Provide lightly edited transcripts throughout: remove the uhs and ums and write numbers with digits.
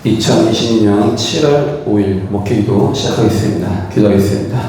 2022년 7월 5일 목회기도 시작하겠습니다. 기도하겠습니다.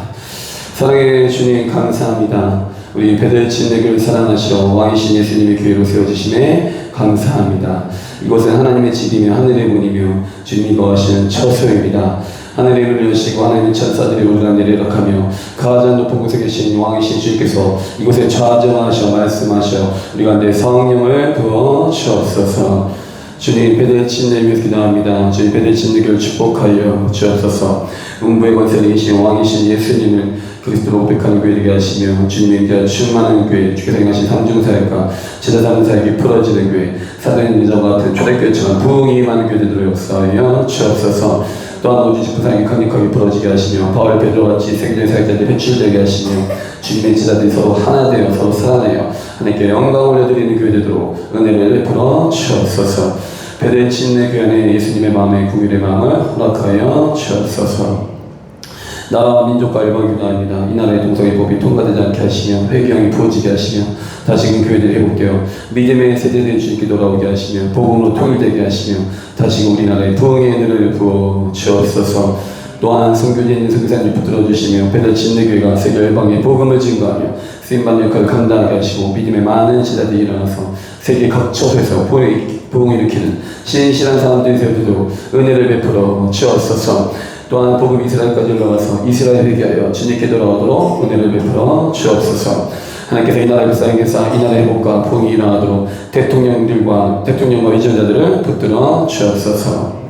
사랑의 주님 감사합니다. 우리 베델친내교를 사랑하시어 왕이신 예수님의 교회로 세워주심에 감사합니다. 이곳은 하나님의 집이며 하늘의 문이며 주님이 거하시는 처소입니다. 하늘의 문을 여시고 하나님의 천사들이 오르락내리락하며 가장 높은 곳에 계신 왕이신 주님께서 이곳에 좌정하셔 말씀하셔 우리 가운데 성령을 부어 주옵소서. 주님 베델친내를 위해서 기도합니다. 주님 베델친내교를 축복하여 주옵소서. 음부의 권세를 이기신 왕이신 예수님을 그리스도로 고백하는 교회 되게 하시며 주님의 인자 충만한 교회, 주께서 행하신 삼중사역과 제자사는 사역이 풀어지는 교회, 사도인 리자와 같은 초대교회처럼 부흥이 많은 교회들로 역사하여 주옵소서. 또한 오직 집부사역이 강력하게 풀어지게 하시며 바울 베드로와 같이 세계적인 사역자들이 배출되게 하시며 주님의 제자들이 서로 하나 되어 서로 살아내어 하나님께 영광 올려드리는 교회 되도록 은혜를 베풀어 주옵소서. 베델친내 교회 안에 예수님의 마음에 국민의 마음을 허락하여 주옵소서. 나라와 민족과 일반 기도합니다. 이 나라의 동성애 법이 통과되지 않게 하시며 회개형이 부어지게 하시며 다시금 교회들이 회복되어 믿음의 세대들이 주님께 돌아오게 하시며 복음으로 통일되게 하시며 다시금 우리나라의 부흥의 은혜를 부어 주옵소서. 또한 선교지인 선교사님 붙들어 주시며 베델친내교회가 세계 열방의 복음을 증거하며 쓰임받는 역할을 감당하게 하시고 믿음의 많은 제자들이 일어나서 세계 각처에서 부흥을 일으키는 신실한 사람들이 세워지도록 은혜를 베풀어 주옵소서. 또한 복음 이스라엘까지 올라가서 이스라엘 회개하여 주님께 돌아오도록 은혜를 베풀어 주옵소서. 하나님께서 이 나라의 불쌍하게서 이 나라의 회복과 부흥이 일어나도록 대통령과 위전자들을 붙들어 주옵소서.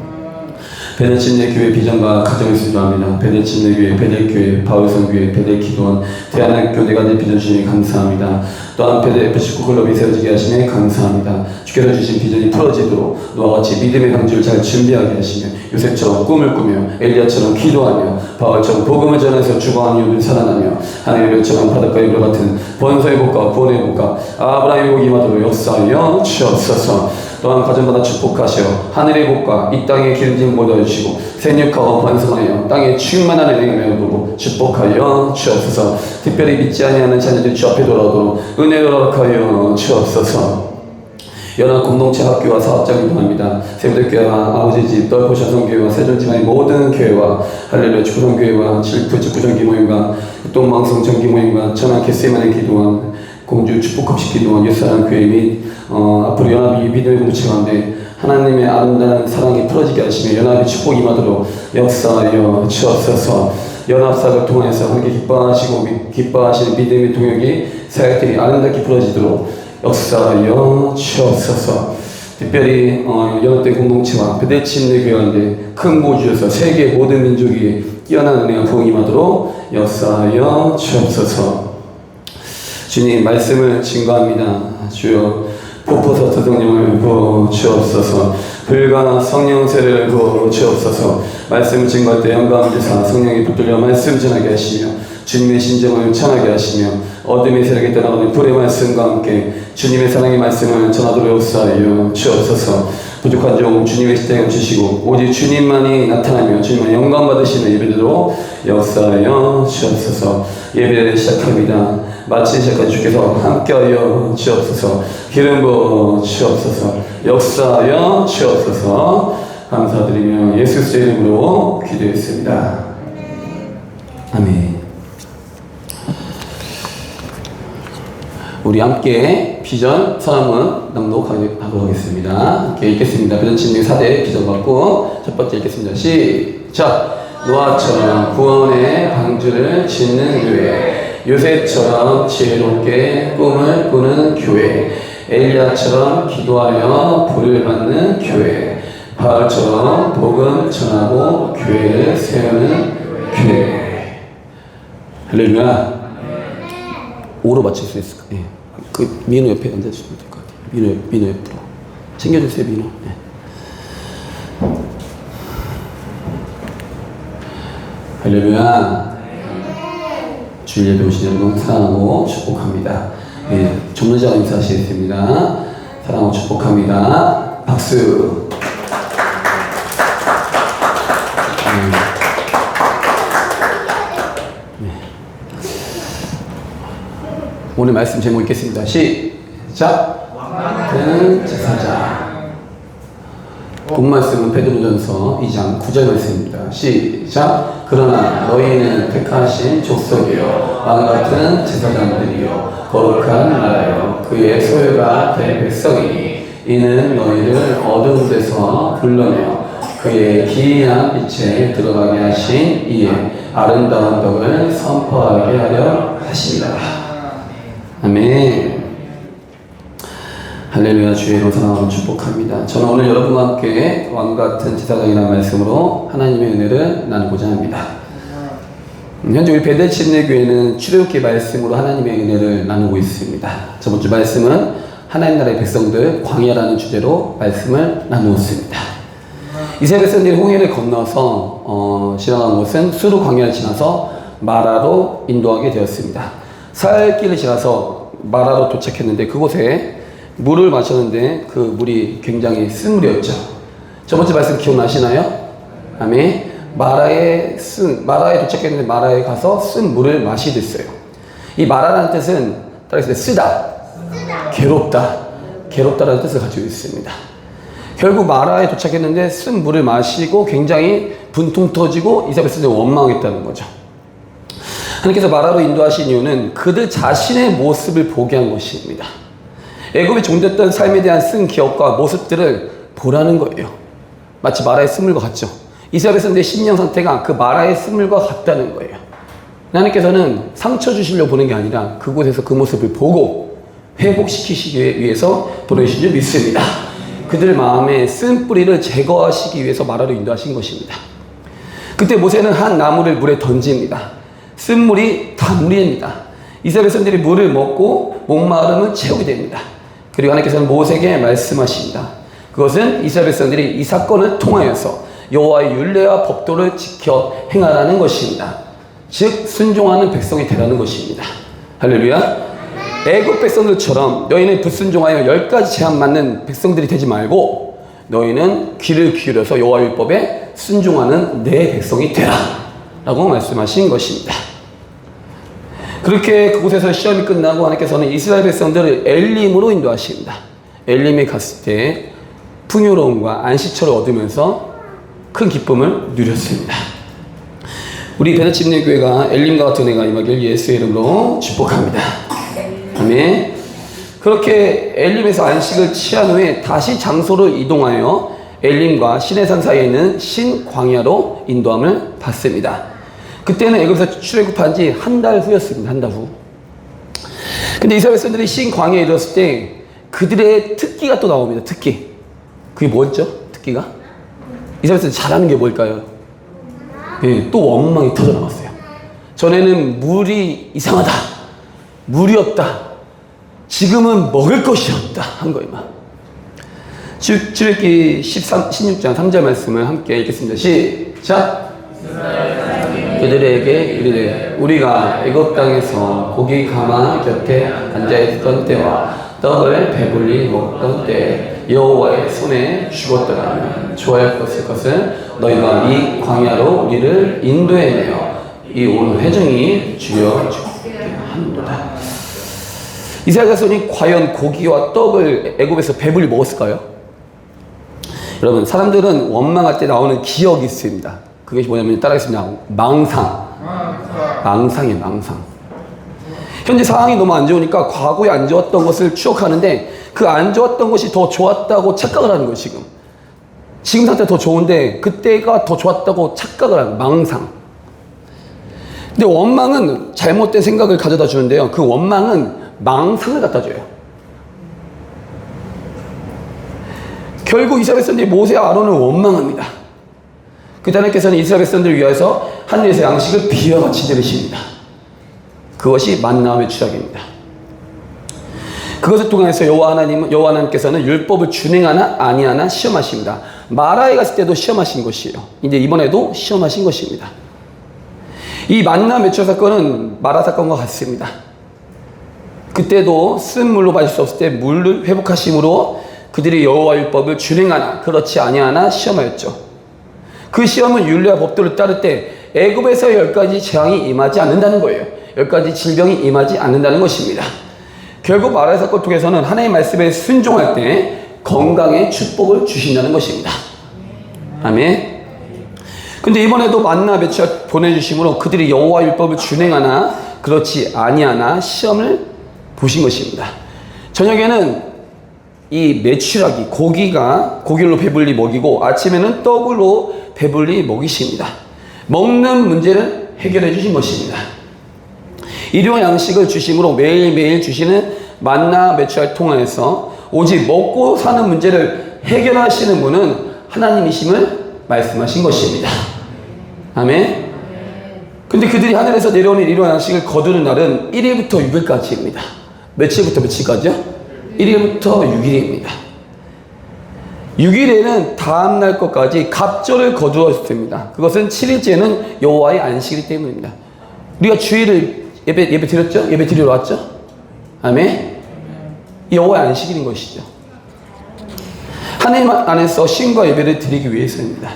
베델친내 교회 비전과 가정을 수주합니다. 베델친내 교회, 베델교회, 바울선 교회, 베델기도원, 대한학교 대가들 비전 주시니 감사합니다. 또한 베델 F19 클럽이 세워지게 하시니 감사합니다. 주께서 주신 비전이 풀어지도록 너와 같이 믿음의 강주를 잘 준비하게 하시며 요셉처럼 꿈을 꾸며 엘리야처럼 기도하며 바울처럼 복음을 전해서 죽어가는 이들이 살아나며 하나님의 묘처럼 바닷가의 물 같은 번성의 복과 구원의 복과 아브라함의 복이 임하도록 역사하여 주옵소서. 또한 가정마다 축복하시어 하늘의 복과 이 땅의 기름짐 모여주시고 생육하고 번성하여 땅에 충만한 은혜를 두고 축복하여 주옵소서. 특별히 믿지 아니하는 자녀들 주 앞에 돌아오도록 은혜를 허락하여 주옵소서. 연합 공동체 학교와 사업장을 통합니다. 세부대교회와 아버지 집, 널포샤성교회와 세존지만의 모든 교회와 할렐루야 축구성교회와 실프 축구정기모임과 동방성 정기모임과 천안 개세만의 기도원 공주 축복합식 기도원 옛사랑 교회 및 앞으로 연합이 믿음의 공동체 가운데 하나님의 아름다운 사랑이 풀어지게 하시며 연합의 축복이 임하도록 역사하여 주옵소서. 연합사를 통해서 함께 기뻐하시는 믿음의 동역이 사역들이 아름답게 풀어지도록 역사하여 주옵소서. 특별히 연합된 공동체와 베델친내 교회 가운데 큰 보 주셔서 세계 모든 민족이 뛰어난 은혜가 부흥이 임하도록 역사하여 주옵소서. 주님 말씀을 증거합니다. 주여 폭포서 성령을 부어 주옵소서. 불과 성령 세례를 부어 주옵소서. 말씀을 증거할 때 영광 주사 성령이 붙들려 말씀 전하게 하시며 주님의 신정을 전하게 하시며 어둠의 세력에 떠나가는 불의 말씀과 함께 주님의 사랑의 말씀을 전하도록 역사하여 주옵소서. 부족한 종 주님의 십자가를 주시고 오직 주님만이 나타나며 주님만 영광 받으시는 예배대로 역사하여 주옵소서. 예배를 시작합니다. 마친 시작까지 주께서 함께하여 주옵소서. 기름 부어 주옵소서. 역사하여 주옵소서. 감사드리며 예수 이름으로 기도했습니다. 아멘. 우리 함께 비전 서문을 낭독하도록 하겠습니다. 함께 읽겠습니다. 베델친내 4대 비전 받고 첫 번째 읽겠습니다. 시작! 노아처럼 구원의 방주를 짓는 교회, 요셉처럼 지혜롭게 꿈을 꾸는 교회, 엘리야처럼 기도하며 불을 받는 교회, 바울처럼 복음 전하고 교회를 세우는 교회. 할렐루야. 5로 맞출 수 있을까? 예. 그 민호 옆에 앉아주시면 될 것 같아요. 민호 옆으로 챙겨주세요. 민호. 예. 할렐루야. 주일 예배 오신 여러분 사랑하고 축복합니다. 예. 전문자가 인사하시겠습니다. 사랑하고 축복합니다. 박수. 오늘 말씀 제목 읽겠습니다. 시작! 왕 같은 제사장 본 말씀은 베드로전서 2장 9절 말씀입니다. 시작. 그러나 너희는 택하신 족속이요 왕 같은 제사장들이요 거룩한 나라요 그의 소유가 될 백성이니 이는 너희를 어두운 데서 불러내어 그의 기이한 빛에 들어가게 하신 이의 아름다운 덕을 선포하게 하려 하십니다. 아멘. 할렐루야. 주의 이름 사랑하고 축복합니다. 저는 오늘 여러분과 함께 왕같은 제사장이라는 말씀으로 하나님의 은혜를 나누고자 합니다. 현재 우리 베델 침례교회는 출애굽기 말씀으로 하나님의 은혜를 나누고 있습니다. 저번 주 말씀은 하나님 나라의 백성들 광야라는 주제로 말씀을 나누었습니다. 이스라엘 백성들이 홍해를 건너서 지나간 곳은 수르 광야를 지나서 마라로 인도하게 되었습니다. 사흘길을 지나서 마라로 도착했는데 그곳에 물을 마셨는데 그 물이 굉장히 쓴 물이었죠. 저번주 말씀 기억나시나요? 아멘. 마라에 도착했는데 마라에 가서 쓴 물을 마시듯어요. 이 마라라는 뜻은 따라서 쓰다, 괴롭다라는 뜻을 가지고 있습니다. 결국 마라에 도착했는데 쓴 물을 마시고 굉장히 분통 터지고 이스라엘 백성들이 원망했다는 거죠. 하나님께서 마라로 인도하신 이유는 그들 자신의 모습을 보게 한 것입니다. 애굽에 종됐던 삶에 대한 쓴 기억과 모습들을 보라는 거예요. 마치 마라의 쓴물과 같죠. 이스라엘 백성들의 심령 상태가 그 마라의 쓴물과 같다는 거예요. 하나님께서는 상처 주시려고 보는 게 아니라 그곳에서 그 모습을 보고 회복시키시기 위해서 보내주신 줄 믿습니다. 그들 마음에 쓴 뿌리를 제거하시기 위해서 마라로 인도하신 것입니다. 그때 모세는 한 나무를 물에 던집니다. 쓴 물이 다 물이 됩니다. 이스라엘 백성들이 물을 먹고 목마름을 채우게 됩니다. 그리고 하나님께서는 모세에게 말씀하십니다. 그것은 이스라엘 백성들이 이 사건을 통하여서 여호와의 율례와 법도를 지켜 행하라는 것입니다. 즉 순종하는 백성이 되라는 것입니다. 할렐루야. 애굽 백성들처럼 너희는 불순종하여 10가지 제한 맞는 백성들이 되지 말고 너희는 귀를 기울여서 여호와 율법에 순종하는 내 백성이 되라 라고 말씀하신 것입니다. 그렇게 그곳에서 시험이 끝나고 하나님께서는 이스라엘 백성들을 엘림으로 인도하십니다. 엘림에 갔을 때 풍요로움과 안식처를 얻으면서 큰 기쁨을 누렸습니다. 우리 베델 침례교회가 엘림과 같은 은혜가 임하길 예수의 이름으로 축복합니다. 아멘. 그렇게 엘림에서 안식을 취한 후에 다시 장소를 이동하여 엘림과 시내산 사이에 있는 신광야로 인도함을 받습니다. 그때는 애굽에서 출애굽한 지 한 달 후였습니다. 한 달 후. 근데 이스라엘 백성들이 신광야에 이르렀을 때 그들의 특기가 또 나옵니다. 특기. 그게 뭐였죠? 특기가? 이스라엘 백성들이 잘하는 게 뭘까요? 예, 또 원망이 터져나왔어요. 전에는 물이 이상하다. 물이 없다. 지금은 먹을 것이 없다. 한 거예요. 출애굽기 16장 3절 말씀을 함께 읽겠습니다. 시작. 그들에게 이르되 우리가 애굽 땅에서 고기 가마 곁에 앉아있던 때와 떡을 배불리 먹던 때에 여호와의 손에 죽었더라면 좋아할 것을 너희가 이 광야로 우리를 인도해내어 이 온 회중이 죽여 죽게 하는도다. 이스라엘 백성이 과연 고기와 떡을 애굽에서 배불리 먹었을까요? 여러분, 사람들은 원망할 때 나오는 기억이 있습니다. 그것이 뭐냐면 따라하겠습니다. 망상이에요. 망상. 현재 상황이 너무 안 좋으니까 과거에 안 좋았던 것을 추억하는데 그 안 좋았던 것이 더 좋았다고 착각을 하는 거예요. 지금 상태가 더 좋은데 그때가 더 좋았다고 착각을 하는 거예요. 망상. 근데 원망은 잘못된 생각을 가져다 주는데요. 그 원망은 망상을 갖다 줘요. 결국 이스라엘 백성들이 모세와 아론을 원망합니다. 그때 하나님께서는 이스라엘 백성들을 위해서 하늘에서 양식을 비와 같이 내리십니다. 그것이 만나의 추락입니다. 그것을 통해서 여호와 하나님께서는 율법을 준행하나 아니하나 시험하십니다. 마라에 갔을 때도 시험하신 것이에요. 이제 이번에도 시험하신 것입니다. 이 만나 매출 사건은 마라 사건과 같습니다. 그때도 쓴 물로 마실 수 없을 때 물을 회복하심으로 그들이 여호와 율법을 준행하나 그렇지 아니하나 시험하였죠. 그 시험은 율례와 법도를 따를 때 애굽에서 10가지 재앙이 임하지 않는다는 거예요. 10가지 질병이 임하지 않는다는 것입니다. 결국 마라의 사건 통해서는 하나님의 말씀에 순종할 때 건강의 축복을 주신다는 것입니다. 아멘. 근데 이번에도 만나 메추라 보내주심으로 그들이 여호와 율법을 준행하나 그렇지 아니하나 시험을 보신 것입니다. 저녁에는 이 메추라기 고기로 배불리 먹이고 아침에는 떡으로 배불리 먹이십니다. 먹는 문제를 해결해 주신 것입니다. 일용 양식을 주심으로 매일매일 주시는 만나 메추라를 통해서 오직 먹고 사는 문제를 해결하시는 분은 하나님이심을 말씀하신 것입니다. 아멘. 근데 그들이 하늘에서 내려오는 일용 양식을 거두는 날은 1일부터 6일까지입니다. 며칠부터 며칠까지요? 1일부터 6일입니다. 6일에는 다음날 것까지 갑절을 거두었습니다. 그것은 7일째는 여호와의 안식이기 때문입니다. 우리가 주일을 예배 드렸죠? 예배 드리러 왔죠? 아멘. 여호와의 안식일인 것이죠. 하나님 안에서 신과 예배를 드리기 위해서입니다.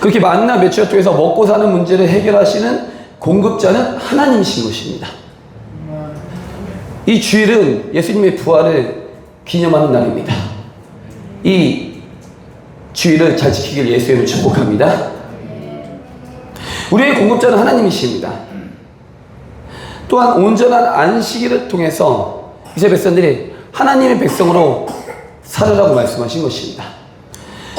그렇게 만나 메추라 쪽에서 먹고 사는 문제를 해결하시는 공급자는 하나님이신 것입니다. 이 주일은 예수님의 부활을 기념하는 날입니다. 이 주일을 잘 지키길 예수님을 축복합니다. 우리의 공급자는 하나님이십니다. 또한 온전한 안식일을 통해서 이스라엘 백성들이 하나님의 백성으로 살으라고 말씀하신 것입니다.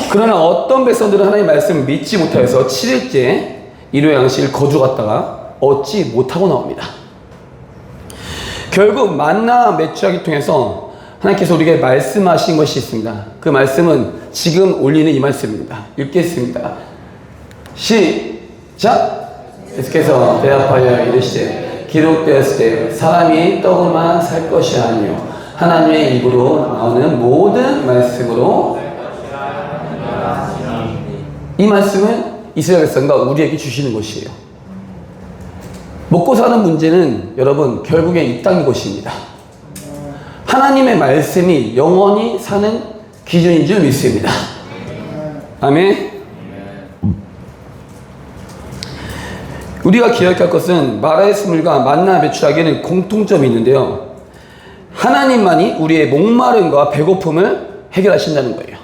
그러나 어떤 백성들은 하나님의 말씀을 믿지 못하여서 7일째 일용 양식을 거두갔다가 얻지 못하고 나옵니다. 결국 만나 메추라기 통해서 하나님께서 우리에게 말씀하신 것이 있습니다. 그 말씀은 지금 올리는 이 말씀입니다. 읽겠습니다. 시작! 예수께서 대답하여 이르시되 기록되었을 때 사람이 떡으로만 살 것이 아니요 하나님의 입으로 나오는 모든 말씀으로. 이 말씀은 이스라엘 백성과 우리에게 주시는 것이에요. 먹고 사는 문제는 여러분 결국엔 이 땅인 것입니다. 하나님의 말씀이 영원히 사는 기준인 줄 믿습니다. 아멘. 우리가 기억할 것은 마라의 스물과 만나 메추라기에는 공통점이 있는데요. 하나님만이 우리의 목마름과 배고픔을 해결하신다는 거예요.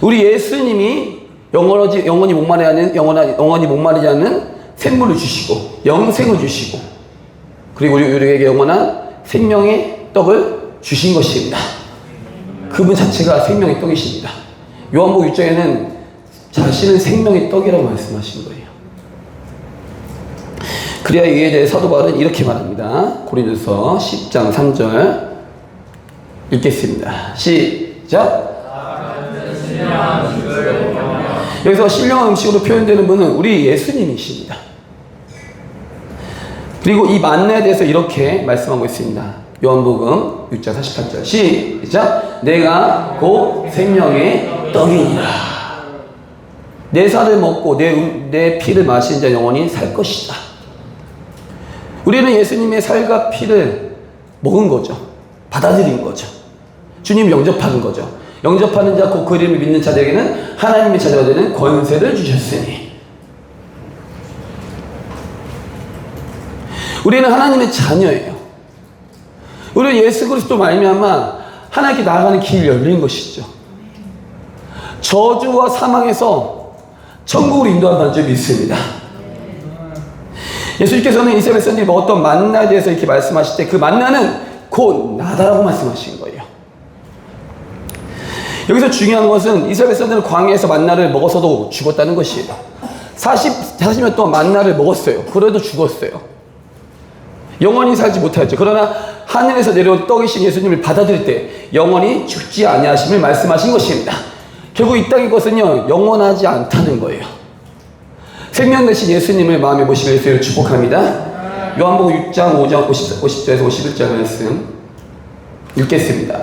우리 예수님이 영원히 목마르지 않는 생물을 주시고 영생을 주시고 그리고 우리에게 영원한 생명의 떡을 주신 것입니다. 그분 자체가 생명의 떡이십니다. 요한복음 6장에는 자신은 생명의 떡이라고 말씀하신 거예요. 그래야 이에 대해 사도 바울은 이렇게 말합니다. 고린도서 10장 3절 읽겠습니다. 시작. 여기서 신령한 음식으로 표현되는 분은 우리 예수님이십니다. 그리고 이 만나에 대해서 이렇게 말씀하고 있습니다. 요한복음 6장 48절 시작. 내가 곧 생명의 떡이니라. 내 살을 먹고 내 피를 마시는 자 영원히 살 것이다. 우리는 예수님의 살과 피를 먹은 거죠. 받아들인 거죠. 주님 영접하는 거죠. 영접하는 자 곧 그 이름을 믿는 자들에게는 하나님의 자녀가 되는 권세를 주셨으니. 우리는 하나님의 자녀예요. 우리는 예수 그리스도 말미암아 하나님께 나아가는 길이 열린 것이죠. 저주와 사망에서 천국으로 인도한다는 줄 믿습니다. 예수님께서는 이스라엘 백성들이 먹었던 만나에 대해서 이렇게 말씀하실 때 그 만나는 곧 나다라고 말씀하신 거예요. 여기서 중요한 것은 이스라엘 백성들은 광야에서 만나를 먹어서도 죽었다는 것이에요. 40년 동안 만나를 먹었어요. 그래도 죽었어요. 영원히 살지 못하였죠. 그러나 하늘에서 내려온 떡이신 예수님을 받아들일 때 영원히 죽지 아니하심을 말씀하신 것입니다. 결국 이 땅의 것은요 영원하지 않다는 거예요. 생명 되신 예수님을 마음에 모시며 예수님을 축복합니다. 요한복음 6장 5장 50절에서 51절 말씀 읽겠습니다.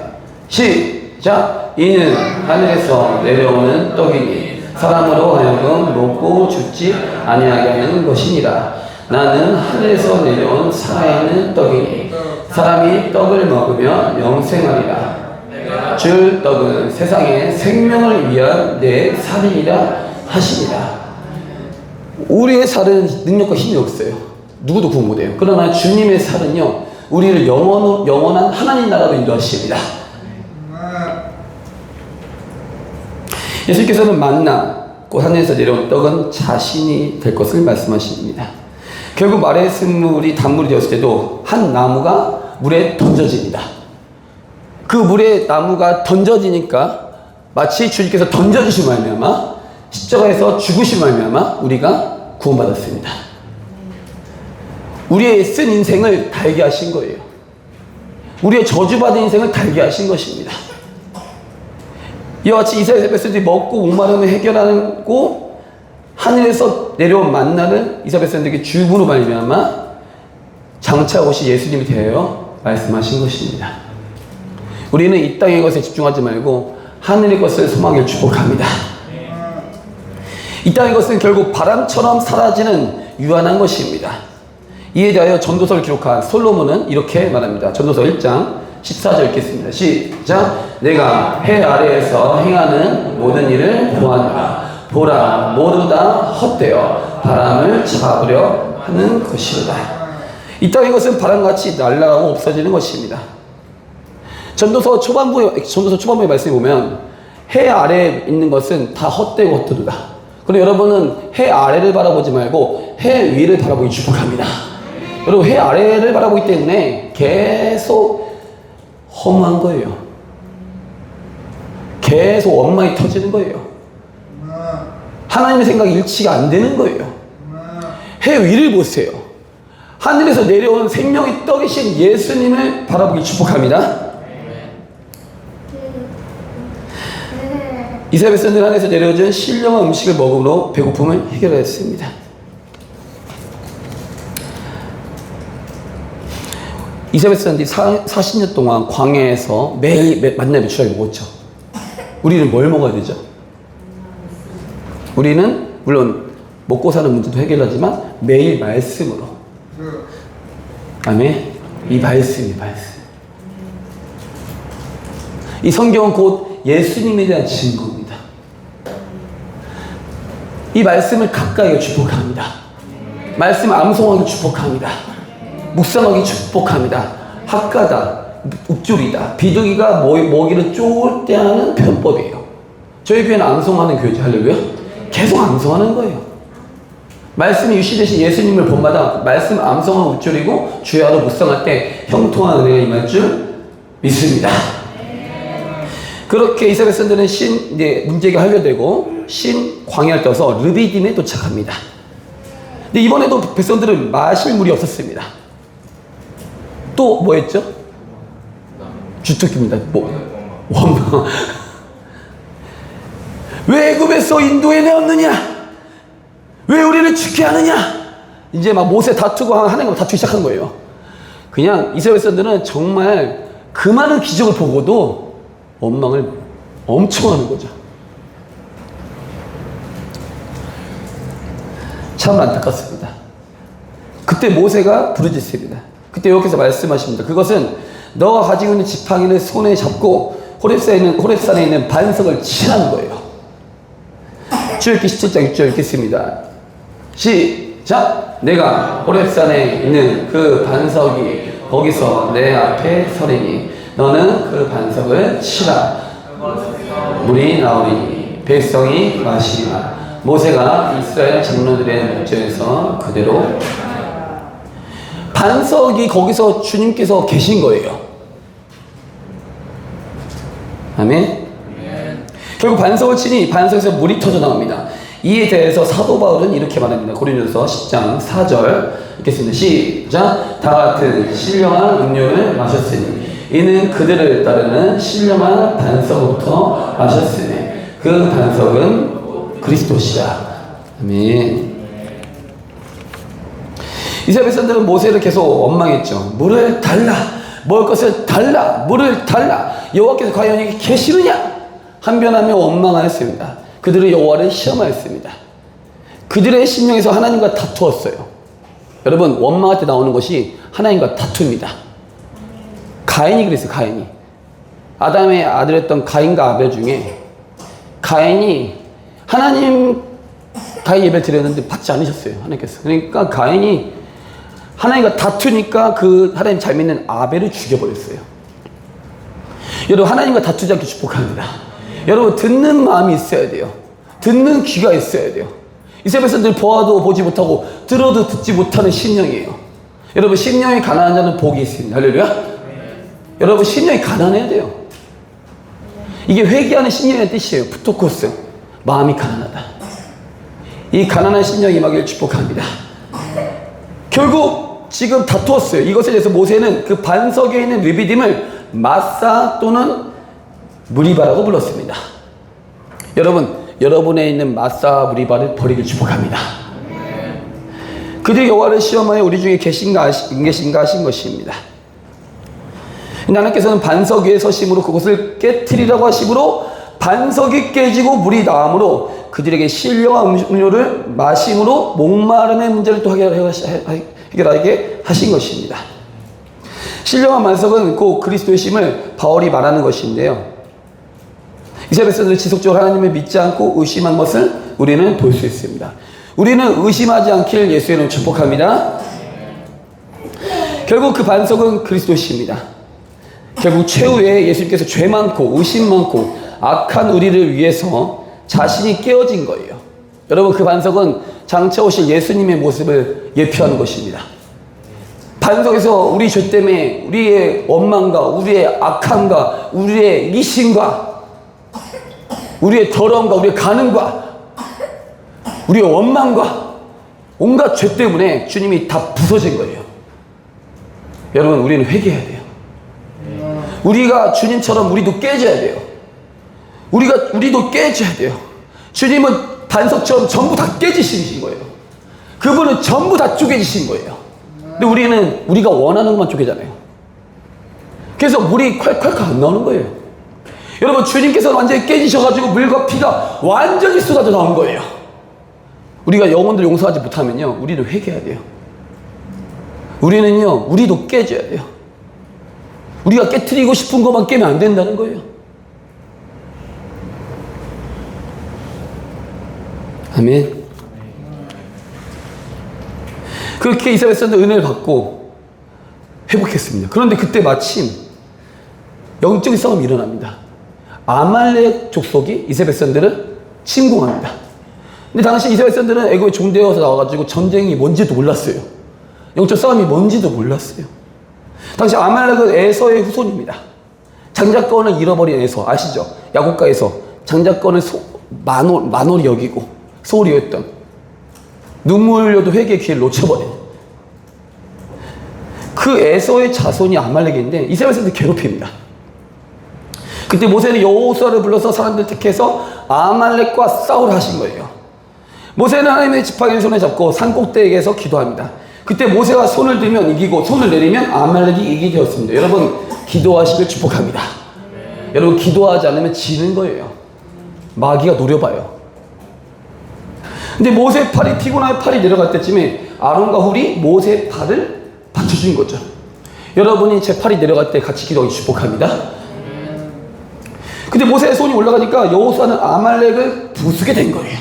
시작. 이는 하늘에서 내려오는 떡이니 사람으로 하여금 먹고 죽지 아니하게 하는 것이니라. 나는 하늘에서 내려온 살아있는 떡이니 사람이 떡을 먹으면 영생하리라. 줄 떡은 세상의 생명을 위한 내 살이니라 하시니라. 우리의 살은 능력과 힘이 없어요. 누구도 구원 못해요. 그러나 주님의 살은요 우리를 영원한 하나님 나라로 인도하십니다. 예수께서는 만나 곧 하늘에서 내려온 떡은 자신이 될 것을 말씀하십니다. 결국 말의 샘물이 단물이 되었을 때도 한 나무가 물에 던져집니다. 그 물에 나무가 던져지니까 마치 주님께서 던져주신 말미암아 십자가에서 죽으신 말미암아 우리가 구원받았습니다. 우리의 쓴 인생을 달게 하신 거예요. 우리의 저주받은 인생을 달게 하신 것입니다. 이와 같이 이스라엘 백성들이 먹고 목마름을 해결하고 하늘에서 내려온 만나를 이스라엘 백성들에게 주문으로 말미암아 장차 오신 예수님이 되어 말씀하신 것입니다. 우리는 이 땅의 것에 집중하지 말고 하늘의 것을 소망하길 축복합니다. 이 땅의 것은 결국 바람처럼 사라지는 유한한 것입니다. 이에 대하여 전도서를 기록한 솔로몬은 이렇게 말합니다. 전도서 1장 14절 읽겠습니다. 시작. 내가 해 아래에서 행하는 모든 일을 보았노라. 보라, 모두 다 헛되어 바람을 잡으려 하는 것이로다. 이 땅의 것은 바람같이 날아가고 없어지는 것입니다. 전도서 초반부의 말씀에 보면 해 아래에 있는 것은 다 헛되고 헛되도다. 그리고 여러분은 해 아래를 바라보지 말고 해 위를 바라보기 축복합니다. 여러분 해 아래를 바라보기 때문에 계속 허무한 거예요. 계속 원망이 터지는 거예요. 하나님의 생각이 일치가 안 되는 거예요. 해 위를 보세요. 하늘에서 내려온 생명의 떡이신 예수님을 바라보기 축복합니다. 이스라엘 백성들 하늘에서 내려준 신령한 음식을 먹음으로 배고픔을 해결했습니다. 이스라엘 백성들이 40년 동안 광야에서 매일 만나 메추라기 먹었죠. 우리는 뭘 먹어야 되죠? 우리는 물론 먹고 사는 문제도 해결하지만 매일 말씀으로. 아멘. 이 말씀. 이 성경은 곧 예수님에 대한 증거입니다. 이 말씀을 가까이 축복합니다. 말씀을 암송하기 축복합니다. 묵상하기 축복합니다. 학가다, 욱조리다, 비둘기가 먹이를 쪼을 때 하는 편법이에요. 저희 교회는 암송하는 교회죠. 할렐루야. 계속 암송하는 거예요. 말씀이 유시되신 예수님을 본마다 말씀 암송하고 욱조리고 주야로 묵상할 때 형통한 은혜가 임할 줄 믿습니다. 그렇게 이스라엘 백성들은 이제 문제가 해결되고 광야를 떠서 르비딤에 도착합니다. 근데 이번에도 백성들은 마실 물이 없었습니다. 또 뭐 했죠? 주특기입니다. 원망. 왜 애굽에서 인도에 내었느냐? 왜 우리를 죽게 하느냐? 이제 막 모세 다투고 하나님과 다투기 시작한 거예요. 그냥 이스라엘 백성들은 정말 그 많은 기적을 보고도 원망을 엄청 하는 거죠. 참 안타깝습니다. 그때 모세가 부르짖습니다. 그때 여호와께서 말씀하십니다. 그것은 너가 가지고 있는 지팡이를 손에 잡고 호렙산에 있는 반석을 치라는 거예요. 출애굽기 17장 6절 읽겠습니다. 시작. 내가 호렙산에 있는 그 반석이 거기서 내 앞에 서리니 너는 그 반석을 치라. 물이 나오리니 백성이 마시리라. 모세가 이스라엘 장로들의 목전에서 그대로 반석이 거기서 주님께서 계신 거예요. 아멘. 결국 반석을 치니 반석에서 물이 터져 나옵니다. 이에 대해서 사도 바울은 이렇게 말합니다. 고린도서 10장 4절 읽겠습니다. 시작. 다 같은 신령한 음료를 마셨으니 이는 그들을 따르는 신령한 반석부터 마셨으니 그 반석은 그리스도시라. 아멘. 이스라엘 백성들은 모세를 계속 원망했죠. 물을 달라, 먹을 것을 달라, 물을 달라. 여호와께서 과연 여기 계시느냐? 한변하며 원망하였습니다. 그들은 여호와를 시험하였습니다. 그들의 심령에서 하나님과 다투었어요. 여러분, 원망할 때 나오는 것이 하나님과 다투입니다. 가인이 그랬어요. 가인이 아담의 아들이었던 가인과 아벨 중에 가인이 가인 예배를 드렸는데 받지 않으셨어요. 하나님께서. 그러니까 가인이 하나님과 다투니까 그 하나님 잘 믿는 아벨을 죽여버렸어요. 여러분, 하나님과 다투지 않게 축복합니다. 여러분, 듣는 마음이 있어야 돼요. 듣는 귀가 있어야 돼요. 이스라엘 백성들이 보아도 보지 못하고 들어도 듣지 못하는 심령이에요. 여러분, 심령이 가난한 자는 복이 있습니다. 할렐루야. 여러분, 심령이 가난해야 돼요. 이게 회개하는 심령의 뜻이에요. 푸토코스, 마음이 가난하다. 이 가난한 심령이 임하기를 축복합니다. 결국 지금 다투었어요. 이것에 대해서 모세는 그 반석에 있는 르비딤을 마사 또는 무리바라고 불렀습니다. 여러분, 여러분에 있는 마사 무리바를 버리길 축복합니다. 그들이 여호와를 시험하여 우리 중에 계신가 안 계신가 하신 것입니다. 하나님께서는 반석 위에 서심으로 그것을 깨트리라고 하심으로 반석이 깨지고 물이 나오므로 그들에게 신령한 음료를 마심으로 목마름의 문제를 또 해결하게 하신 것입니다. 신령한 반석은 곧 그리스도의 심을 바울이 말하는 것인데요. 이스라엘 백성들이 지속적으로 하나님을 믿지 않고 의심한 것을 우리는 볼 수 있습니다. 우리는 의심하지 않길 예수의 이름으로 축복합니다. 결국 그 반석은 그리스도십니다. 결국 최후에 예수님께서 죄 많고 의심 많고 악한 우리를 위해서 자신이 깨어진 거예요. 여러분, 그 반석은 장차 오실 예수님의 모습을 예표하는 것입니다. 반석에서 우리 죄 때문에 우리의 원망과 우리의 악함과 우리의 이심과 우리의 더러움과 우리의 간음과 우리의 원망과 온갖 죄 때문에 주님이 다 부서진 거예요. 여러분, 우리는 회개해야 돼요. 우리가 주님처럼 우리도 깨져야 돼요. 우리도 깨져야 돼요. 주님은 반석처럼 전부 다 깨지신 거예요. 그분은 전부 다 쪼개지신 거예요. 근데 우리는 우리가 원하는 것만 쪼개잖아요. 그래서 물이 콸콸콸 안 나오는 거예요. 여러분, 주님께서는 완전히 깨지셔가지고 물과 피가 완전히 쏟아져 나온 거예요. 우리가 영혼들 용서하지 못하면요, 우리는 회개해야 돼요. 우리는요, 우리도 깨져야 돼요. 우리가 깨트리고 싶은 것만 깨면 안 된다는 거예요. 아멘. 그렇게 이스라엘 백성들 은혜를 받고 회복했습니다. 그런데 그때 마침 영적인 싸움이 일어납니다. 아말렉 족속이 이스라엘 백성들을 침공합니다. 근데 당시 이스라엘 백성들은 애굽에 종되어서 나와가지고 전쟁이 뭔지도 몰랐어요. 영적 싸움이 뭔지도 몰랐어요. 당시 아말렉은 에서의 후손입니다. 장자권을 잃어버린 에서, 아시죠? 야곱과 에서 장자권을 만홀히 여기고 소홀히 여겼던, 눈물 흘려도 회개의 기회를 놓쳐버린 그 에서의 자손이 아말렉인데 이스라엘 백성들 괴롭힙니다. 그때 모세는 여호수아를 불러서 사람들 택해서 아말렉과 싸우라 하신 거예요. 모세는 하나님의 지팡이를 손에 잡고 산 꼭대기에서 기도합니다. 그때 모세가 손을 들면 이기고 손을 내리면 아말렉이 이기게 되었습니다. 여러분, 기도하시길 축복합니다. 여러분, 기도하지 않으면 지는 거예요. 마귀가 노려봐요. 근데 모세 팔이 피곤하여 팔이 내려갈 때쯤에 아론과 훌이 모세 팔을 받쳐준 거죠. 여러분이 제 팔이 내려갈 때 같이 기도하기 축복합니다. 근데 모세의 손이 올라가니까 여호수아는 아말렉을 부수게 된 거예요.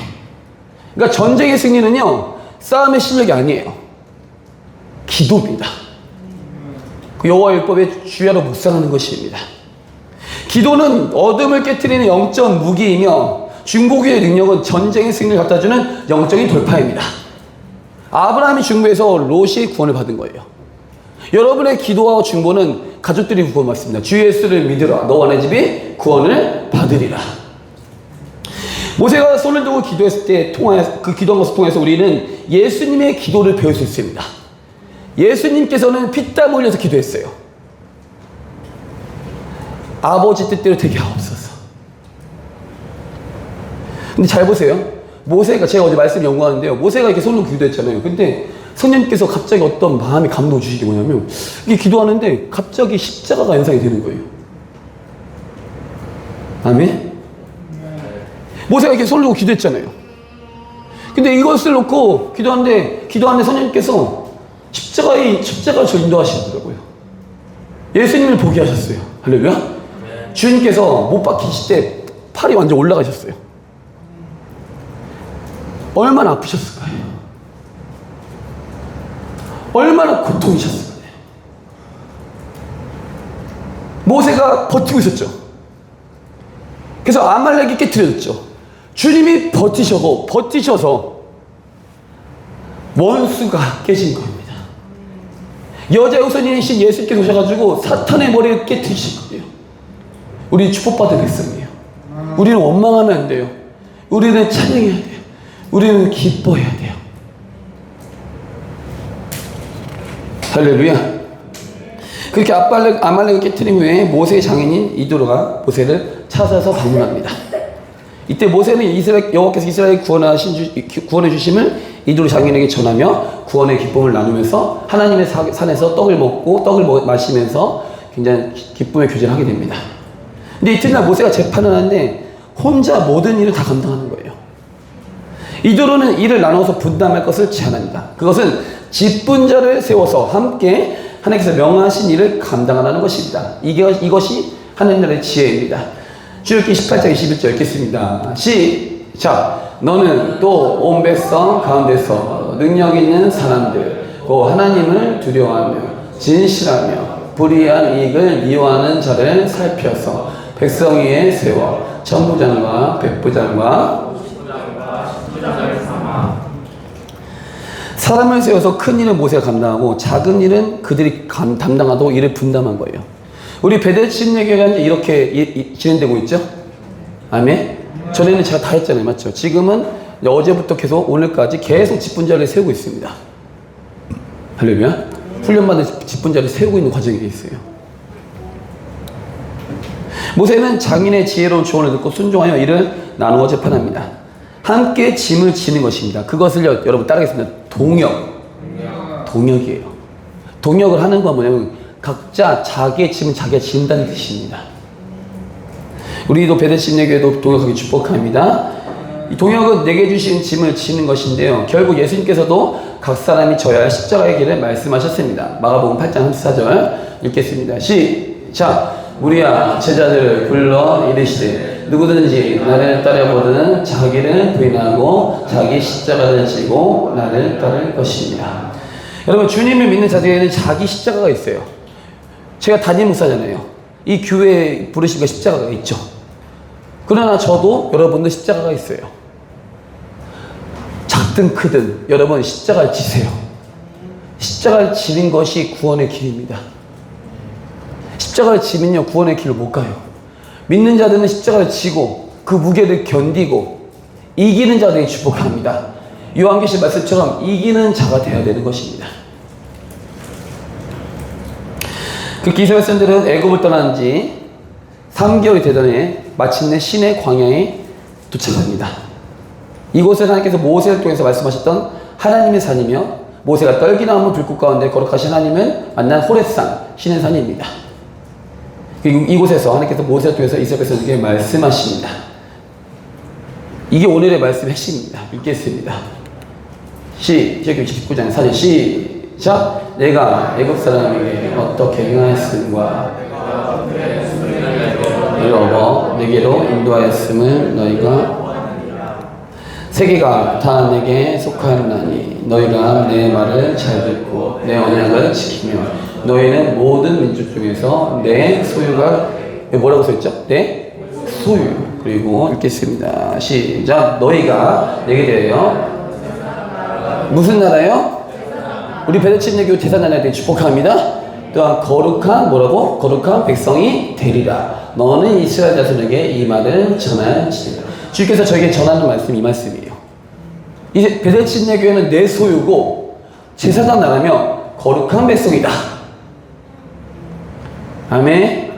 그러니까 전쟁의 승리는요, 싸움의 실력이 아니에요. 기도입니다. 그 여호와 율법의 주야로 묵상하는 것입니다. 기도는 어둠을 깨트리는 영적 무기이며 중보기의 능력은 전쟁의 승리를 갖다주는 영적인 돌파입니다. 아브라함이 중보해서 롯이 구원을 받은 거예요. 여러분의 기도와 중보는 가족들이 구원받습니다. 주 예수를 믿으라. 너와 내 집이 구원을 받으리라. 모세가 손을 들고 기도했을 때 그 기도한 것을 통해서 우리는 예수님의 기도를 배울 수 있습니다. 예수님께서는 피땀 흘려서 기도했어요. 아버지 뜻대로 되게 하옵소서. 근데 잘 보세요. 모세가, 제가 어제 말씀 연구하는데요, 모세가 이렇게 손을 기도했잖아요. 근데 성령님께서 갑자기 어떤 마음의 감동을 주시게 뭐냐면, 이게 기도하는데 갑자기 십자가가 연상이 되는 거예요. 아멘? 모세가 이렇게 손을 놓고 기도했잖아요. 근데 이것을 놓고 기도하는데 성령님께서 십자가를 저 인도하시더라고요. 예수님을 보게 하셨어요. 할렐루야? 주님께서 못 박히실 때 팔이 완전 올라가셨어요. 얼마나 아프셨을까요? 얼마나 고통이셨을까요? 모세가 버티고 있었죠. 그래서 아말렉이 깨뜨렸죠. 주님이 버티셔서 원수가 깨진 겁니다. 여자 우선이신 예수께서 오셔가지고 사탄의 머리를 깨뜨리실 거예요. 우리 축복받은 백성이에요. 우리는 원망하면 안 돼요. 우리는 찬양해야 돼요. 우리는 기뻐해야 돼요. 할렐루야. 그렇게 아말렉을 깨뜨린 후에 모세의 장인인 이도로가 모세를 찾아서 방문합니다. 이때 모세는 여호와께서 이스라엘 구원해 주심을 이도로 장인에게 전하며 구원의 기쁨을 나누면서 하나님의 산에서 떡을 마시면서 굉장히 기쁨의 교제를 하게 됩니다. 근데 이튿날 모세가 재판을 하는데 혼자 모든 일을 다 감당하는 거예요. 이도로는 일을 나눠서 분담할 것을 제안합니다. 그것은 직분자를 세워서 함께 하나님께서 명하신 일을 감당하라는 것입니다. 이것이 하나님 나라의 지혜입니다. 출애굽기 18장 21절 읽겠습니다. 시작. 너는 또 온 백성 가운데서 능력 있는 사람들 또 하나님을 두려워하며 진실하며 불의한 이익을 미워하는 자를 살펴서 백성 위에 세워 천부장과 백부장과 사람을 세워서 큰 일은 모세가 감당하고 작은 일은 그들이 담당하도록 일을 분담한 거예요. 우리 베델 침례교회가 이렇게 진행되고 있죠? 아멘? 전에는 제가 다 했잖아요. 맞죠? 지금은 어제부터 계속 오늘까지 계속 직분자를 세우고 있습니다. 할렐루야? 훈련받은 직분자를 세우고 있는 과정이 있어요. 모세는 장인의 지혜로운 조언을 듣고 순종하여 이를 나누어 재판합니다. 함께 짐을 지는 것입니다. 그것을 여러분 따르겠습니다. 동역이에요. 동역을 하는 건 뭐냐면 각자 자기의 짐은 자기가 진다는 뜻입니다. 우리도 베델 침례교회도 동역하기 축복합니다. 이 동역은 내게 주신 짐을 지는 것인데요. 결국 예수님께서도 각 사람이 져야 할 십자가의 길을 말씀하셨습니다. 마가복음 8장 34절 읽겠습니다. 시작. 무리야 제자들을 불러 이르시되 누구든지 나를 따르거든 자기를 부인하고 자기 십자가를 지고 나를 따를 것입니다. 여러분 주님을 믿는 자들에게는 자기 십자가가 있어요. 제가 담임 목사잖아요. 이 교회에 부르신 거 십자가가 있죠. 그러나 저도 여러분들 십자가가 있어요. 작든 크든 여러분 십자가를 지세요. 십자가를 지는 것이 구원의 길입니다. 십자가를 지면요 구원의 길을 못 가요. 믿는 자들은 십자가를 지고 그 무게를 견디고 이기는 자들이 축복합니다. 요한계시 말씀처럼 이기는 자가 되어야 되는 것입니다. 그 이스라엘 백성들은 애굽을 떠난 지 3개월이 되던 마침내 신의 광야에 도착합니다. 이곳은 하나님께서 모세를 통해서 말씀하셨던 하나님의 산이며 모세가 떨기나무 불꽃 가운데 거룩하신 하나님을 만난 호렙산 신의 산입니다. 그리고 이곳에서 하나님께서 모세를 통해서 이스라엘 백성에게 말씀하십니다. 이게 오늘의 말씀의 핵심입니다. 읽겠습니다. 출애굽기 19장 4절 시작. 내가 애굽 사람에게 어떻게 행하였음과 너를 얻어 내게로 인도하였음을 너희가 세계가 다 내게 속하였나니 너희가 내 말을 잘 듣고 내 언약을 지키며 너희는 모든 민족 중에서 내 소유가 뭐라고 써있죠? 내 소유. 그리고 읽겠습니다. 시작. 너희가 내게 대하여 무슨 나라요? 우리 베델 침례교회 제사나라에 대해 축복합니다. 또한 거룩한 뭐라고? 거룩한 백성이 되리라. 너는 이스라엘 자손에게 이 말을 전할지니라. 주께서 저에게 전하는 말씀이 이 말씀이에요. 이제 베델 침례교회는 내 소유고 제사장 나라며 거룩한 백성이다. 아멘.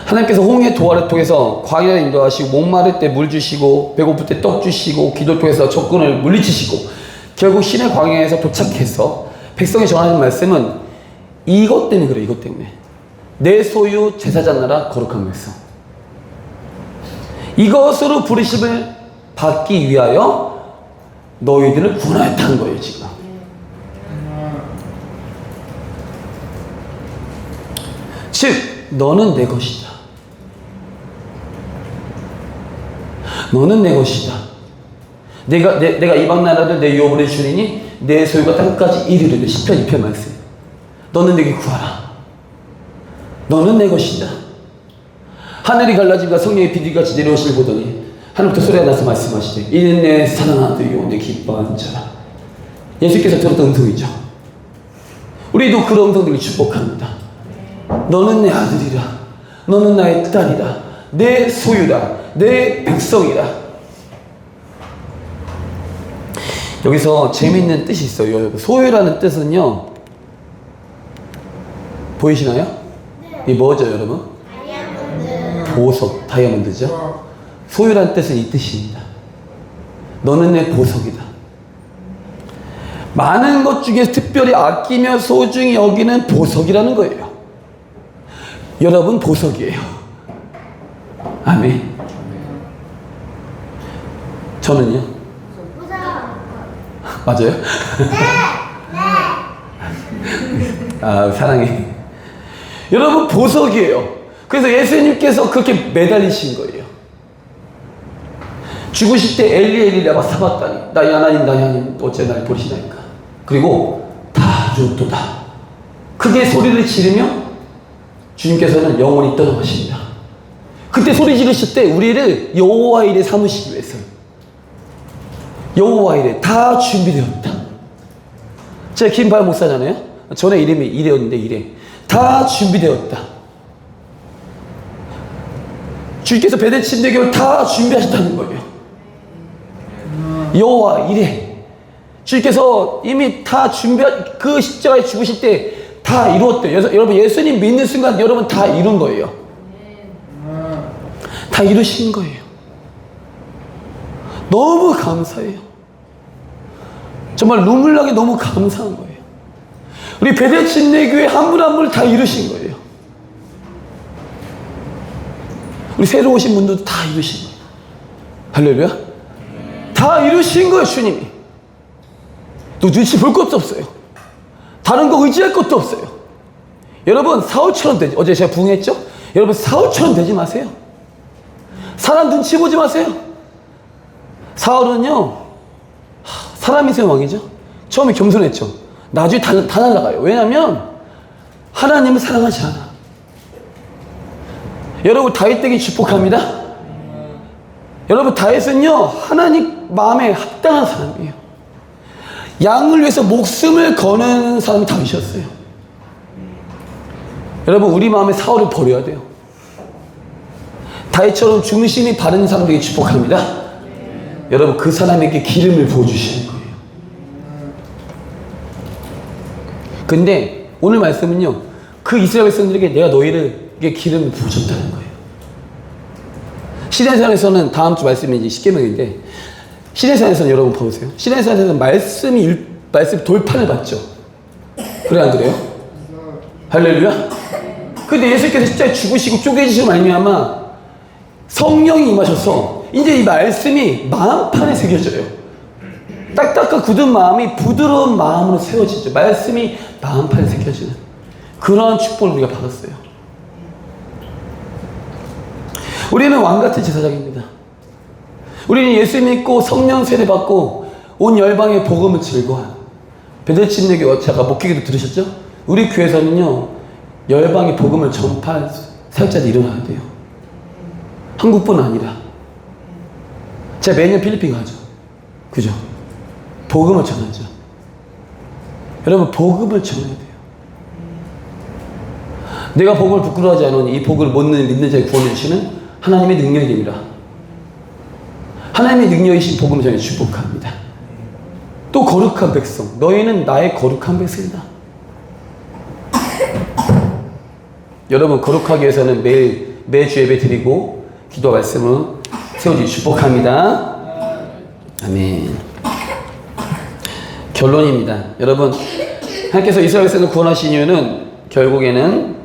하나님께서 홍해 도화를 통해서 광야를 인도하시고 목마를 때 물 주시고 배고플 때 떡 주시고 기도를 통해서 적군을 물리치시고 결국 신의 광야에서 도착해서 백성이 전하는 말씀은 이것 때문에 그래. 이것 때문에 내 소유 제사장 나라 거룩한 백성, 이것으로 부르심을 받기 위하여 너희들을 구원하였다는 거예요. 지금 즉 너는 내 것이다. 너는 내 것이다. 내가 이방 나라를 내 유업으로 주리니 내 소유가 땅까지 이르르되 시편 2편 말씀. 너는 내게 구하라. 너는 내 것이다. 하늘이 갈라짐과 성령의 비둘기같이 내려오시를 보더니 하늘부터 소리가 나서 말씀하시되 이는 내 사랑하는 아들이요 내 기뻐하는 자라. 예수께서 들었던 음성이죠. 우리도 그런 음성들을 축복합니다. 너는 내 아들이라. 너는 나의 딸이라. 내 소유라. 내 백성이라. 여기서 재미있는 뜻이 있어요. 소유라는 뜻은요, 보이시나요? 이 뭐죠, 여러분? 다이아몬드. 보석, 다이아몬드죠? 소유라는 뜻은 이 뜻입니다. 너는 내 보석이다. 많은 것 중에 특별히 아끼며 소중히 여기는 보석이라는 거예요. 여러분 보석이에요. 아멘. 저는요? 맞아요? 아, 사랑해. 여러분 보석이에요. 그래서 예수님께서 그렇게 매달리신 거예요. 죽으실 때 엘리 엘리 라마 사박다니 나의 하나님 나의 하나님 어째 날 버리시나이까. 그리고 다 이루었도다. 크게 소리를 지르며 주님께서는 영원히 떠나가십니다. 그때 소리 지르실 때 우리를 여호와 일에 삼으시기 위해서 여호와 일에 다 준비되었다. 제가 김발 목사잖아요. 전에 이름이 이래였는데 이래 다 준비되었다. 주님께서 베델 침례교를 다 준비하셨다는 거예요. 여호와 이래 주님께서 이미 다 그 십자가에 죽으실 때 다 이루었대요. 여러분 예수님 믿는 순간 여러분 다 이룬 거예요. 다 이루신 거예요. 너무 감사해요. 정말 눈물 나게 너무 감사한 거예요. 우리 베델 침례교회 한 분 한 분을 다 이루신 거예요. 우리 새로 오신 분들도 다 이루신 거예요. 할렐루야. 다 이루신 거예요. 주님이. 또 눈치 볼 것도 없어요. 다른 거 의지할 것도 없어요. 여러분 사울처럼 되지. 어제 제가 부흥했죠? 여러분 사울처럼 되지 마세요. 사람 눈치 보지 마세요. 사울은요 사람이 세 왕이죠. 처음에 겸손했죠. 나중에 다 날아가요. 왜냐하면 하나님을 사랑하지 않아. 여러분 다윗 되기 축복합니다. 여러분 다윗은요 하나님 마음에 합당한 사람이에요. 양을 위해서 목숨을 거는 사람이 다윗이었어요. 여러분 우리 마음에 사울을 버려야 돼요. 다윗처럼 중심이 바른 사람에게 축복합니다. 여러분 그 사람에게 기름을 부어주시는 거예요. 근데 오늘 말씀은요 그 이스라엘 백성들에게 내가 너희에게 기름을 부어줬다는 거예요. 시내산에서는 다음 주 말씀이 이제 십계명인데 시내산에서는 여러분 보세요. 시내산에서는 말씀 돌판을 받죠. 그래 안 그래요? 할렐루야. 근데 예수께서 십자가에 죽으시고 쪼개지시고 말미암아 성령이 임하셔서 이제 이 말씀이 마음판에 새겨져요. 딱딱한 굳은 마음이 부드러운 마음으로 세워지죠. 말씀이 마음판에 새겨지는 그러한 축복을 우리가 받았어요. 우리는 왕같은 제사장입니다. 우리는 예수 믿고 성령 세례 받고 온 열방의 복음을 즐거워한 베델 침례교 제가 목회기도 들으셨죠? 우리 교회에서는요 열방의 복음을 전파할 사역자들이 일어나야 돼요. 한국뿐 아니라 제가 매년 필리핀 가죠. 그죠? 복음을 전하죠. 여러분 복음을 전해야 돼요. 내가 복음을 부끄러워하지 않으니 이 복음을 못 믿는 자에 구원해 주시는 하나님의 능력이 됩니다. 하나님의 능력이신 복음을 전해 축복합니다. 또 거룩한 백성 너희는 나의 거룩한 백성이다. 여러분 거룩하기 위해서는 매주 예배 드리고 기도 말씀을 세워주기 축복합니다. 아멘. 결론입니다. 여러분 하나님께서 이스라엘 백성을 구원하신 이유는 결국에는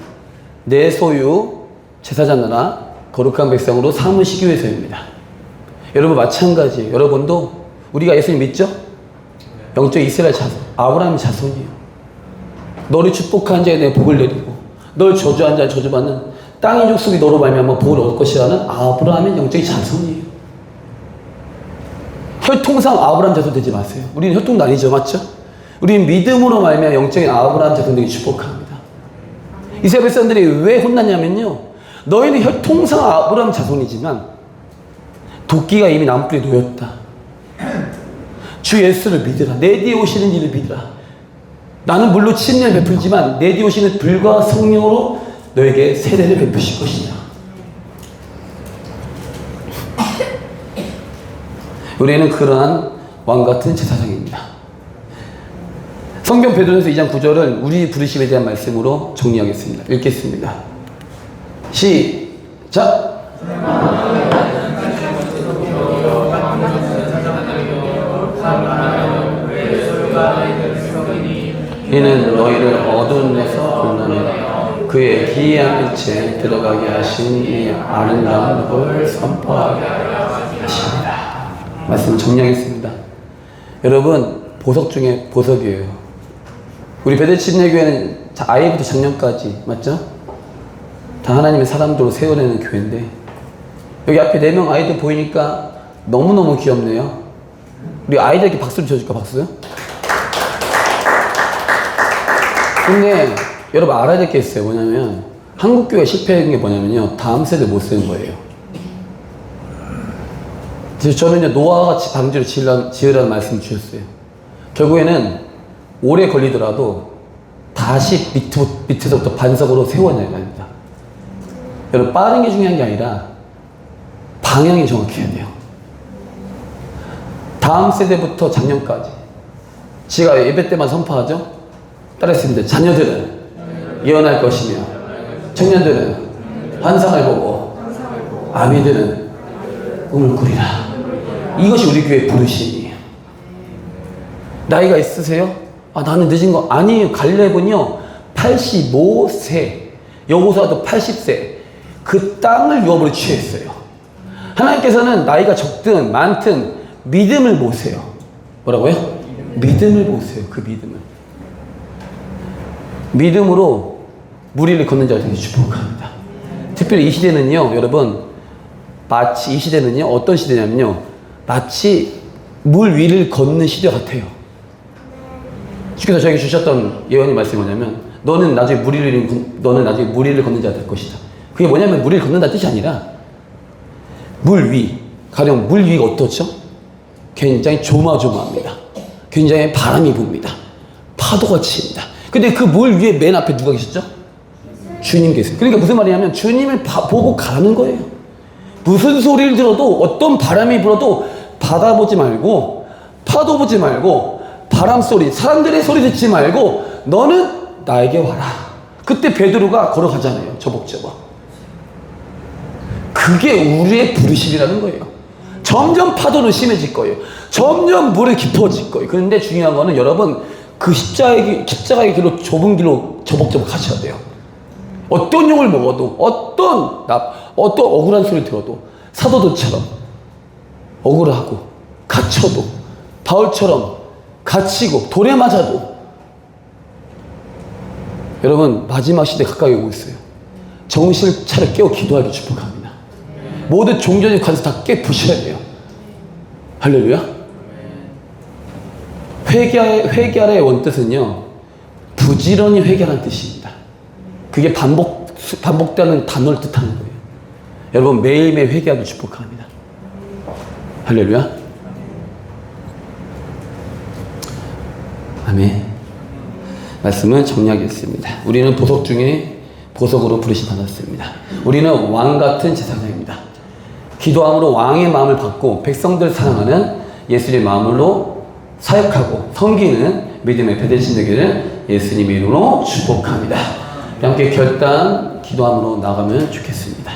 내 소유 제사장 나라 거룩한 백성으로 삼으시기 위해서입니다. 여러분 마찬가지예요. 여러분도 우리가 예수님 믿죠? 영적 이스라엘 자손 아브라함의 자손이에요. 너를 축복한 자에 대해 복을 내리고 널 저주한 자에 저주받는 땅의 족속이 너로 말미암아 복을 얻을 것이라는 아브라함의 영적인 자손이에요. 혈통상 아브라함 자손 되지 마세요. 우리는 혈통도 아니죠. 맞죠? 우리는 믿음으로 말미암아 영적인 아브라함 자손 되기 축복합니다. 이스라엘 백성들이 왜 혼났냐면요, 너희는 혈통상 아브라함 자손이지만 도끼가 이미 나무뿌리에 놓였다. 주 예수를 믿으라. 내 뒤에 오시는 이를 믿으라. 나는 물론 침례를 베풀지만 내 뒤에 오시는 불과 성령으로 너에게 세례를 베푸실 것이다. 우리는 그러한 왕같은 제사장입니다. 성경 베드로전서 2장 9절은 우리 부르심에 대한 말씀으로 정리하겠습니다. 읽겠습니다. 시작! 이는 너희를 어두운 데서 불러내 그의 기이한 빛에 들어가게 하신 이 아름다운 걸 선포하게 하십니다. 말씀 정리하겠습니다. 여러분, 보석 중에 보석이에요. 우리 베델침례교회는 아예부터 작년까지, 맞죠? 다 하나님의 사람들로 세워내는 교회인데, 여기 앞에 4명 아이들 보이니까 너무너무 귀엽네요. 우리 아이들에게 박수를 쳐줄까, 박수? 근데 여러분 알아야 될 게 있어요. 뭐냐면 한국교회 실패한 게 뭐냐면요, 다음 세대 못 쓰는 거예요. 그래서 저는 노아와 같이 방주를 지으라는 말씀을 주셨어요. 결국에는 오래 걸리더라도 다시 밑에서부터 반석으로 세워내야 합니다. 여러분, 빠른 게 중요한 게 아니라 방향이 정확해야 돼요. 다음 세대부터 작년까지 제가 예배 때만 선포하죠. 따라했습니다. 자녀들은 예언할 것이며 청년들은 환상을 보고 아미들은 꿈을 꾸리라. 이것이 우리 교회의 부르심이에요. 나이가 있으세요? 아, 나는 늦은 거 아니에요. 갈렙은요 85세, 여호수아도 80세 그 땅을 유업으로 취했어요. 하나님께서는 나이가 적든 많든 믿음을 보세요. 뭐라고요? 믿음을 보세요. 그 믿음을. 믿음으로 물 위를 걷는 자를 되게 축복합니다. 특별히 이 시대는요, 여러분, 마치 이 시대는요, 어떤 시대냐면요, 마치 물 위를 걷는 시대 같아요. 주께서 저에게 주셨던 예언의 말씀이 뭐냐면, 너는 나중에 물 위를 걷는 자가 될 것이다. 그게 뭐냐면 물 위를 걷는다는 뜻이 아니라, 물 위, 가령 물 위가 어떻죠? 굉장히 조마조마합니다. 굉장히 바람이 붑니다. 파도가 칩니다. 근데 그 물 위에 맨 앞에 누가 계셨죠? 주님 계세요. 그러니까 무슨 말이냐면 주님을 보고 가는 거예요. 무슨 소리를 들어도, 어떤 바람이 불어도 바다 보지 말고, 파도 보지 말고, 바람 소리, 사람들의 소리 듣지 말고 너는 나에게 와라. 그때 베드로가 걸어가잖아요. 저벅저벅. 그게 우리의 부르심이라는 거예요. 점점 파도는 심해질 거예요. 점점 물이 깊어질 거예요. 그런데 중요한 거는 여러분, 그 십자가의 길로, 좁은 길로 저벅저벅 가셔야 돼요. 어떤 욕을 먹어도, 어떤 억울한 소리 들어도, 사도들처럼 억울하고, 갇혀도, 바울처럼 갇히고, 돌에 맞아도, 여러분, 마지막 시대 가까이 오고 있어요. 정신을 차려 깨워 기도하기 축복합니다. 모든 종교적 관습 다 깨부셔야 돼요. 할렐루야. 회개하라의 원뜻은요, 부지런히 회개하라는 뜻입니다. 그게 반복되는 단어를 뜻하는 거예요. 여러분, 매일매일 회개하기 축복합니다. 할렐루야. 아멘. 말씀을 정리하겠습니다. 우리는 보석 중에 보석으로 부르심 받았습니다. 우리는 왕 같은 제사장입니다. 기도함으로 왕의 마음을 받고 백성들을 사랑하는 예수님의 마음으로 사역하고 섬기는 믿음의 베델신 되기를 예수님의 이름으로 축복합니다. 함께 결단 기도함으로 나가면 좋겠습니다.